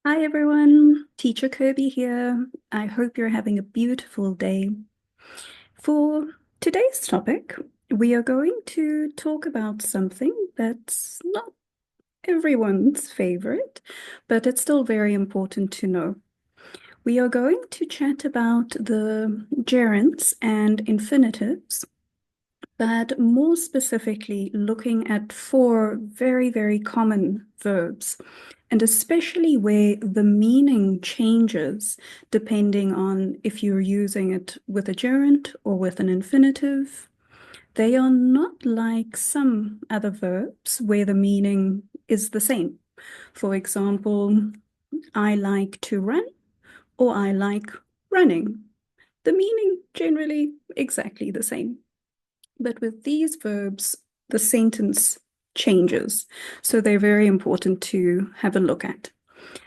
Hi everyone, Teacher Kirby here. I hope you're having a beautiful day. For today's topic, we are going to talk about something that's not everyone's favorite, but it's still very important to know. We are going to chat about the gerunds and infinitives, but more specifically looking at four very, very common verbs, and especially where the meaning changes depending on if you're using it with a gerund or with an infinitive. They are not like some other verbs where the meaning is the same. For example, I like to run or I like running. The meaning generally exactly the same. But with these verbs, the sentence changes. So they're very important to have a look at.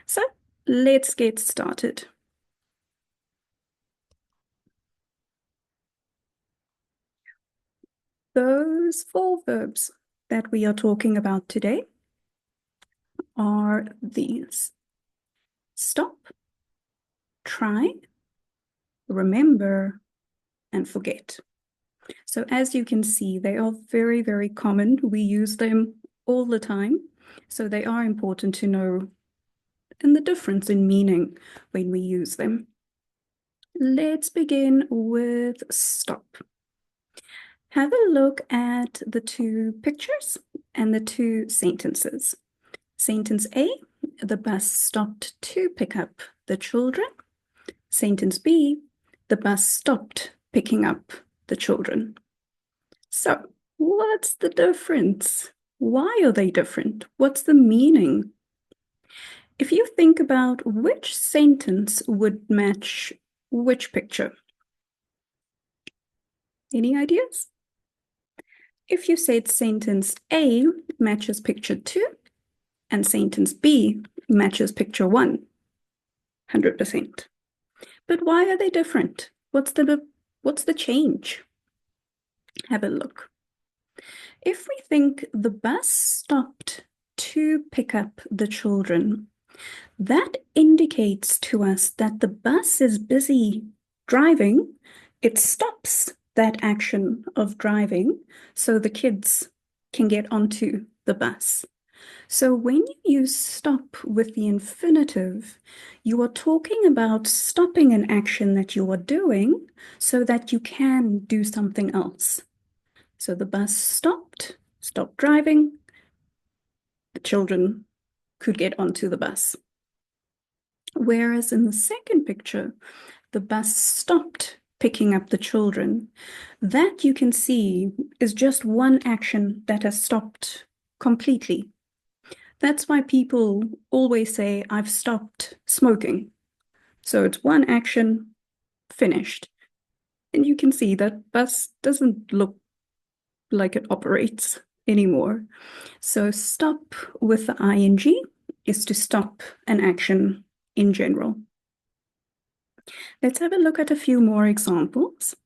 So let's get started. Those four verbs that we are talking about today are these: stop, try, remember, and forget. So as you can see, they are very, very common. We use them all the time. So they are important to know and the difference in meaning when we use them. Let's begin with stop. Have a look at the two pictures and the two sentences. Sentence A, the bus stopped to pick up the children. Sentence B, the bus stopped picking up the children. So, what's the difference? Why are they different? What's the meaning? If you think about which sentence would match which picture, any ideas? If you said sentence A matches picture 2 and sentence B matches picture 1, 100%. But why are they different? What's the change? Have a look. If we think the bus stopped to pick up the children, that indicates to us that the bus is busy driving. It stops that action of driving so the kids can get onto the bus. So when you use stop with the infinitive, you are talking about stopping an action that you are doing so that you can do something else. So the bus stopped driving, the children could get onto the bus. Whereas in the second picture, the bus stopped picking up the children. That you can see is just one action that has stopped completely. That's why people always say, I've stopped smoking. So it's one action, finished. And you can see that bus doesn't look like it operates anymore. So stop with the ing is to stop an action in general. Let's have a look at a few more examples.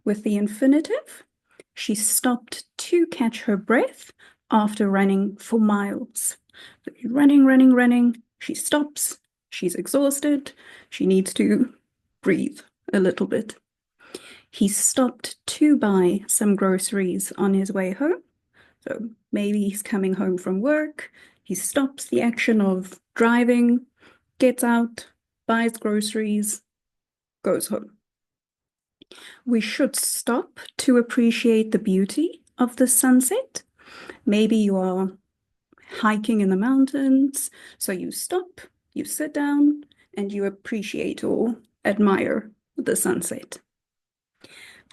With the infinitive, she stopped to catch her breath after running for miles. Running, running, running. She stops. She's exhausted. She needs to breathe a little bit. He stopped to buy some groceries on his way home. So maybe he's coming home from work. He stops the action of driving, gets out, buys groceries, goes home. We should stop to appreciate the beauty of the sunset. Maybe you are hiking in the mountains, so you stop, you sit down, and you appreciate or admire the sunset.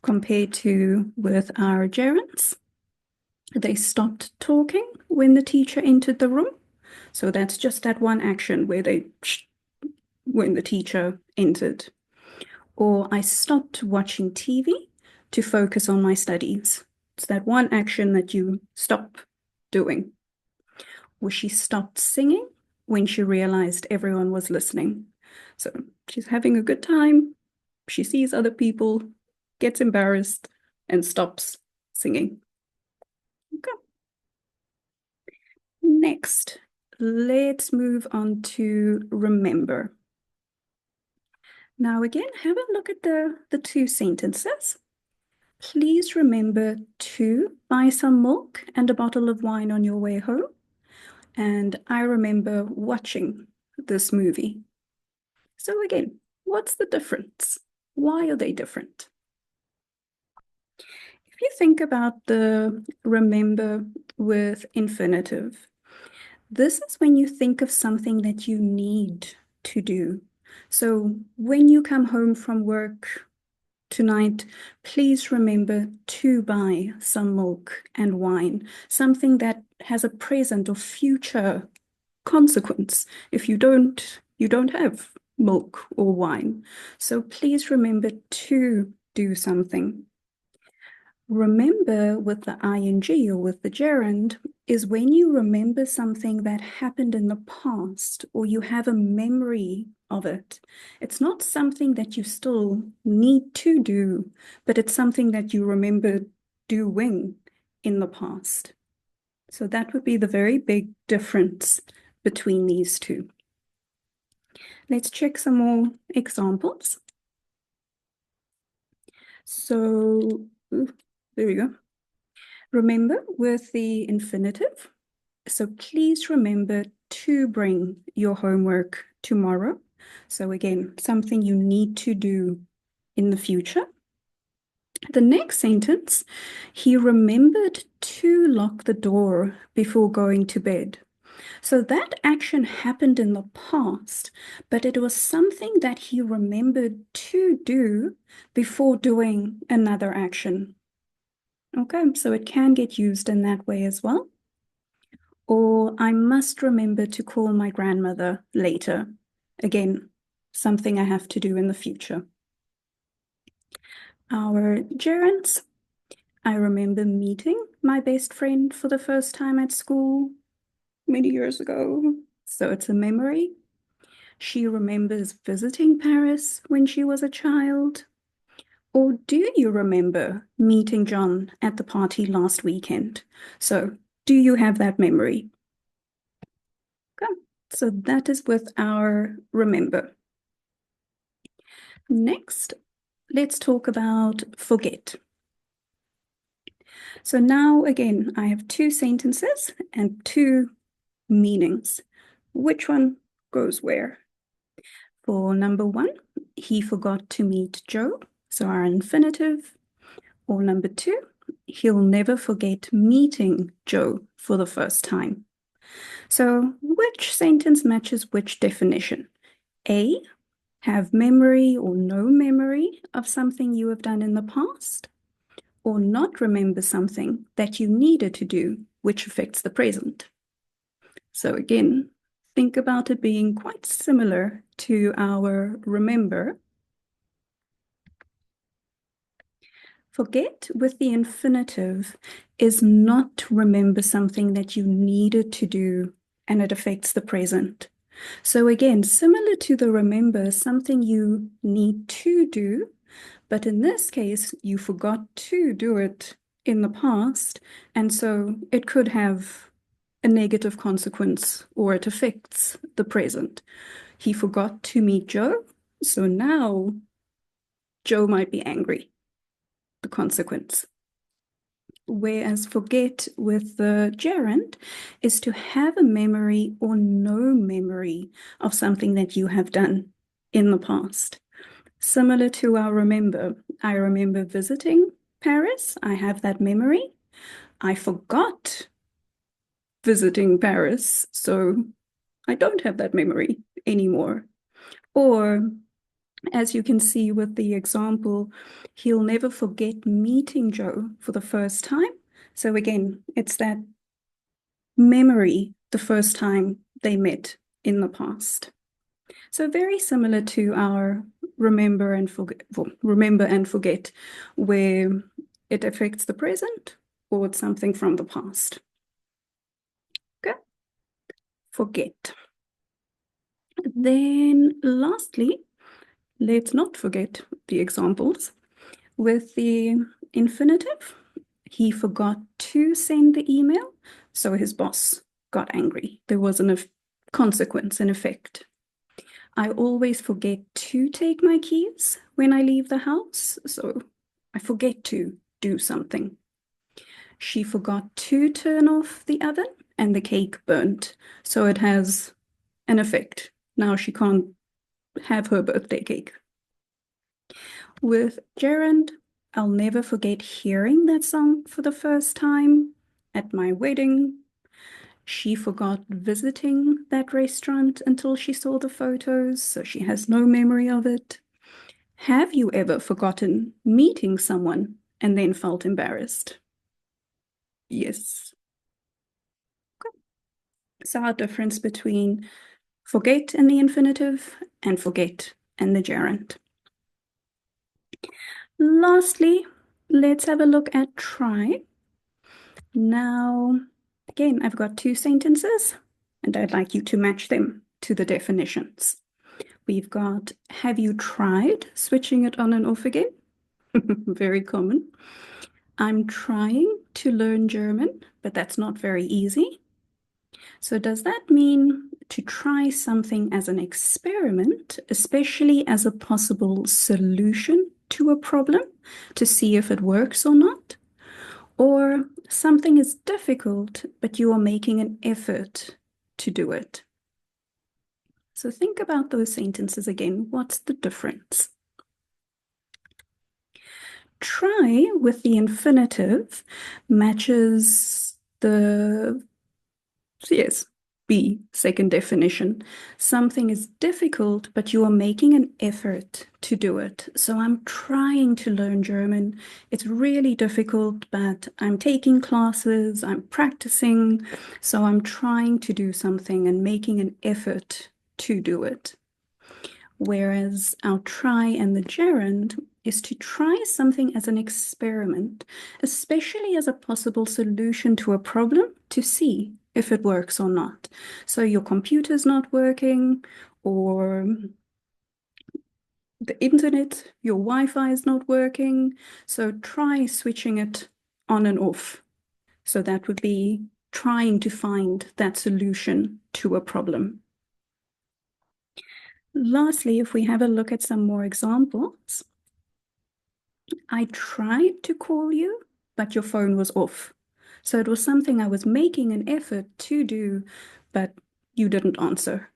Compared to with our gerunds, they stopped talking when the teacher entered the room. So that's just that one action where when the teacher entered. Or I stopped watching TV to focus on my studies. It's that one action that you stop doing. Or she stopped singing when she realized everyone was listening. So she's having a good time. She sees other people, gets embarrassed, and stops singing. Okay. Next, let's move on to remember. Now again, have a look at the two sentences. Please remember to buy some milk and a bottle of wine on your way home. And I remember watching this movie. So again, what's the difference? Why are they different? If you think about the remember with infinitive, this is when you think of something that you need to do. So when you come home from work tonight, please remember to buy some milk and wine, something that has a present or future consequence. If you don't have milk or wine. So please remember to do something. Remember with the ing or with the gerund is when you remember something that happened in the past or you have a memory of it. It's not something that you still need to do, but it's something that you remember doing in the past. So that would be the very big difference between these two. Let's check some more examples. So, there we go. Remember with the infinitive. So please remember to bring your homework tomorrow. So again, something you need to do in the future. The next sentence, he remembered to lock the door before going to bed. So that action happened in the past, but it was something that he remembered to do before doing another action. Okay, so it can get used in that way as well. Or I must remember to call my grandmother later. Again, something I have to do in the future. Our gerunds. I remember meeting my best friend for the first time at school many years ago. So it's a memory. She remembers visiting Paris when she was a child. Or do you remember meeting John at the party last weekend? So do you have that memory? Okay, so that is with our remember. Next, let's talk about forget. So now again, I have two sentences and two meanings. Which one goes where? For number one, he forgot to meet Joe, so our infinitive. Or number two, he'll never forget meeting Joe for the first time. So which sentence matches which definition? A, have memory or no memory of something you have done in the past, or not remember something that you needed to do, which affects the present. So again, think about it being quite similar to our remember. Forget with the infinitive is not to remember something that you needed to do and it affects the present. So again, similar to the remember, something you need to do, but in this case, you forgot to do it in the past, and so it could have a negative consequence or it affects the present. He forgot to meet Joe, so now Joe might be angry, the consequence. Whereas forget with the gerund is to have a memory or no memory of something that you have done in the past. Similar to our remember, I remember visiting Paris. I have that memory. I forgot visiting Paris, so I don't have that memory anymore. Or, as you can see with the example, he'll never forget meeting Joe for the first time. So again, it's that memory the first time they met in the past. So very similar to our remember and forget, where it affects the present or it's something from the past. Okay, forget. Then lastly, let's not forget the examples. With the infinitive, he forgot to send the email, so his boss got angry. There was a consequence, an effect. I always forget to take my keys when I leave the house, so I forget to do something. She forgot to turn off the oven and the cake burnt, so it has an effect. Now she can't have her birthday cake. With Gerund, I'll never forget hearing that song for the first time at my wedding. She forgot visiting that restaurant until she saw the photos, so she has no memory of it. Have you ever forgotten meeting someone and then felt embarrassed? Yes. So our difference between forget in the infinitive and forget in the gerund. Lastly, let's have a look at try. Now, again, I've got two sentences and I'd like you to match them to the definitions. We've got, have you tried switching it on and off again? Very common. I'm trying to learn German, but that's not very easy. So does that mean to try something as an experiment, especially as a possible solution to a problem, to see if it works or not? Or something is difficult, but you are making an effort to do it? So think about those sentences again. What's the difference? Try with the infinitive matches the, yes, B, second definition. Something is difficult, but you are making an effort to do it. So I'm trying to learn German. It's really difficult, but I'm taking classes, I'm practicing. So I'm trying to do something and making an effort to do it. Whereas our try and the gerund is to try something as an experiment, especially as a possible solution to a problem, to see if it works or not. So your computer's not working, or the internet, your Wi-Fi is not working. So try switching it on and off. So that would be trying to find that solution to a problem. Lastly, if we have a look at some more examples, I tried to call you, but your phone was off. So it was something I was making an effort to do, but you didn't answer.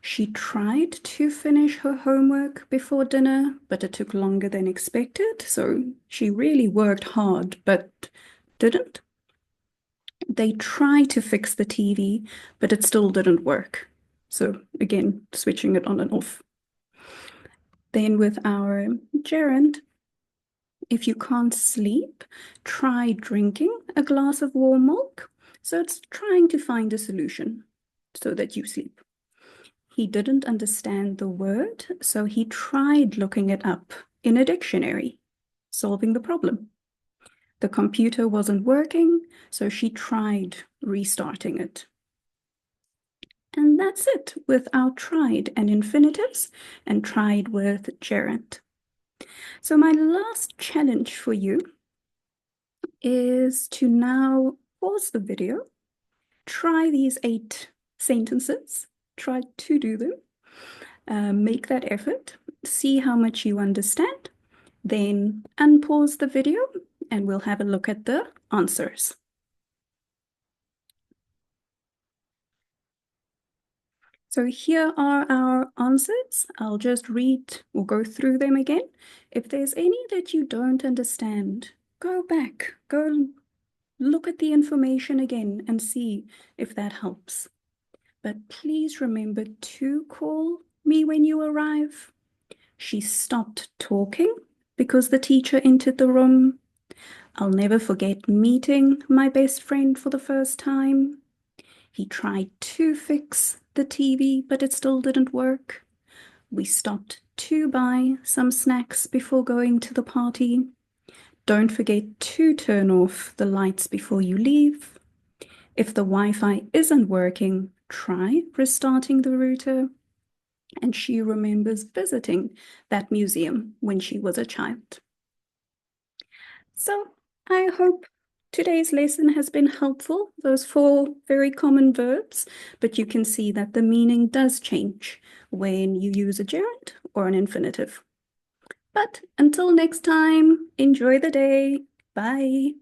She tried to finish her homework before dinner, but it took longer than expected. So she really worked hard, but didn't. They tried to fix the TV, but it still didn't work. So again, switching it on and off. Then with our gerund, if you can't sleep, try drinking a glass of warm milk. So it's trying to find a solution so that you sleep. He didn't understand the word, so he tried looking it up in a dictionary, solving the problem. The computer wasn't working, so she tried restarting it. And that's it with our tried and infinitives and tried with gerund. So my last challenge for you is to now pause the video, try these 8 sentences, try to do them, make that effort, see how much you understand, then unpause the video and we'll have a look at the answers. So here are our answers. I'll just read or go through them again. If there's any that you don't understand, go back, go look at the information again and see if that helps. But please remember to call me when you arrive. She stopped talking because the teacher entered the room. I'll never forget meeting my best friend for the first time. He tried to fix the TV, but it still didn't work. We stopped to buy some snacks before going to the party. Don't forget to turn off the lights before you leave. If the Wi-Fi isn't working, try restarting the router. And she remembers visiting that museum when she was a child. So I hope today's lesson has been helpful, those 4 very common verbs, but you can see that the meaning does change when you use a gerund or an infinitive. But until next time, enjoy the day. Bye.